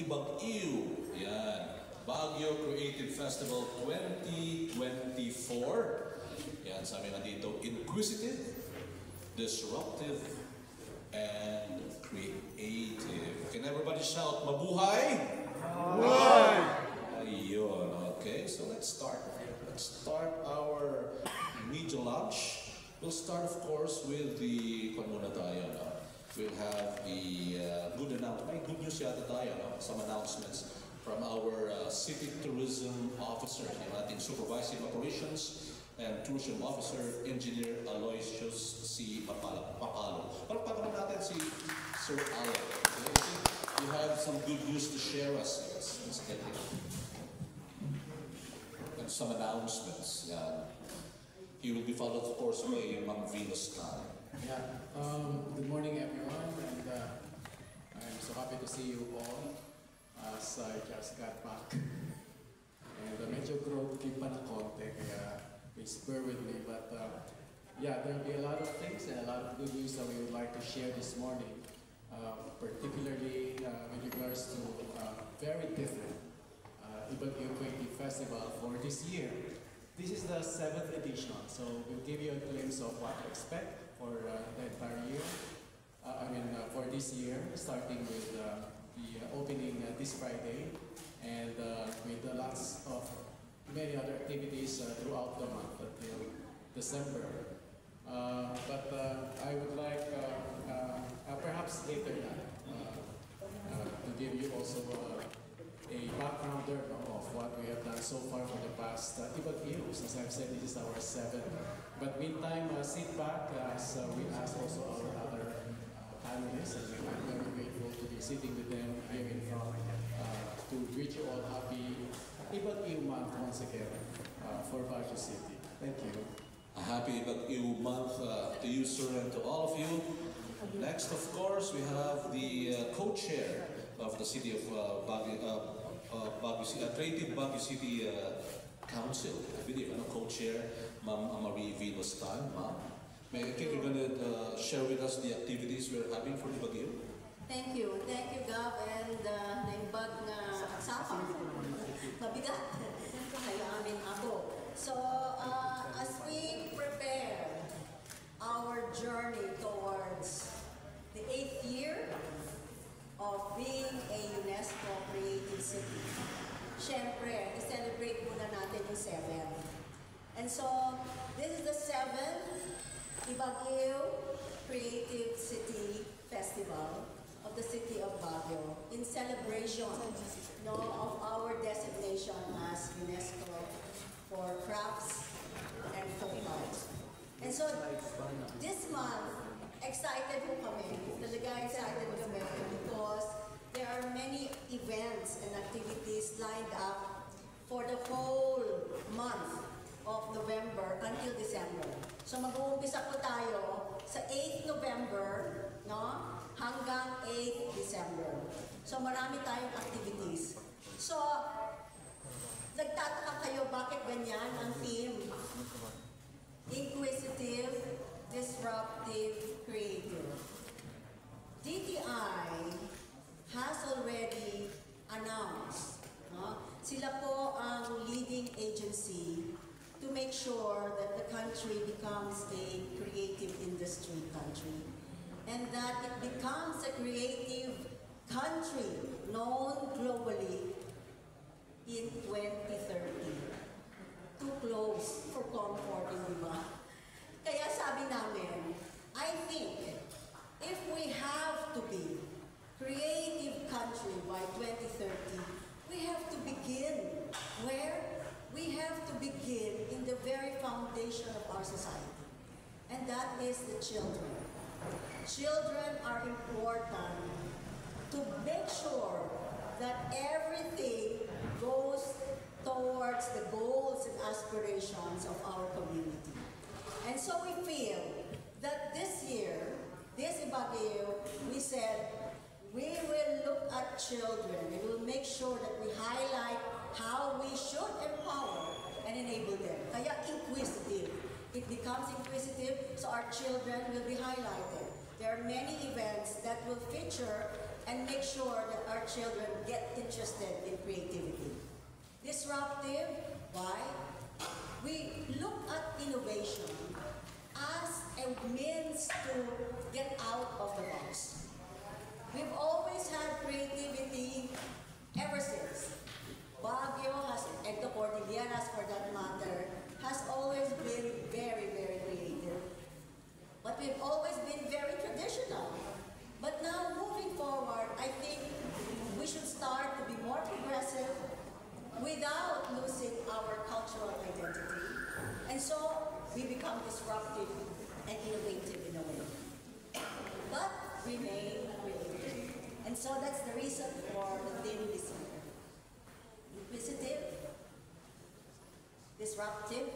Ibag-Iw. Yan. Baguio Creative Festival 2024. Yan, sabi nga dito, inquisitive, disruptive, and creative. Can everybody shout, mabuhay? Mabuhay! Ayun, okay, so let's start. Let's start our media launch. We'll start, of course, with the muna tayo, no? We'll have the good announcement. May good news yata tayo, no? Some announcements from our City Tourism Officer, yung ating Supervising Operations and Tourism Officer, Engineer Aloysius C. Papalo. Palagpagan natin si Sir Ale. You have some good news to share us. Let's get it. And some announcements. Yeah. He will be followed, of course, by Ma'am Venus Tan. Yeah. Good morning, everyone, and I'm so happy to see you all as I just got back. And medyo groggy pa na konti, kaya please bear with me. But yeah, there will be a lot of things and a lot of good news that we would like to share this morning, particularly with regards to very different Ibag-Iw Creative Festival for this year. This is the 7th edition, so we'll give you a glimpse of what to expect for the entire year. For this year, starting with the opening this Friday, and with lots of many other activities throughout the month until December. But I would like, perhaps later to give you also a backgrounder of what we have done so far for the past Ibag-Iw. As I've said, this is our 7th. But meantime, sit back as we ask also our other panelists, and I'm very grateful to be sitting with them here in front to wish you all happy Ibag-Iw month once again for Baguio City. Thank you. A happy Ibag-Iw month to you, sir, and to all of you. Next, of course, we have the co-chair of the City of Baguio City, Creative Baguio City Council, I believe, co-chair, Ma'am Marie Venus Tan. Ma'am, I think you're going to share with us the activities we're having for Ibag-Iw. Thank you, Gab, and naimbag na aksapang. Mabigat. Kaya amin ako. So, as we prepare our journey towards the 8th year of being a UNESCO Creative City, syempre, i-celebrate muna natin yung 7th. And so, this is the 7th Ibag-Iw Creative City Festival of the City of Baguio in celebration of our designation as UNESCO for crafts and folk arts. And so, this month, excited po kami. Talaga excited kami because there are many events and activities lined up for the whole month of November until December. So mag-uumpisa po tayo sa 8th November, no? Hanggang 8th December. So marami tayong activities. So, nagtataka kayo bakit ganyan ang theme? Inquisitive, disruptive, creative. DTI has already announced, sila po ang leading agency to make sure that the country becomes a creative industry country and that it becomes a creative country known globally in 2030. Too close for comfort, di ba? Kaya sabi namin, I think if we have to be creative country by 2030, we have to begin where? We have to begin in the very foundation of our society. And that is the children. Children are important to make sure that everything goes towards the goals and aspirations of our community. And so we feel that this year, this Ibag-Iw, we said, we will look at children. We will make sure that we highlight how we should empower and enable them. Kaya inquisitive. It becomes inquisitive, so our children will be highlighted. There are many events that will feature and make sure that our children get interested in creativity. Disruptive, why? We look at innovation as a means to get out of the box. We've always had creativity ever since. Baguio has, and the Cordilleras for that matter, has always been very, very creative. But we've always been very traditional. But now, moving forward, I think we should start to be more progressive without losing our cultural identity. And so, we become disruptive and innovative in a way. But remain creative. And so that's the reason for the theme this year. Inquisitive, disruptive,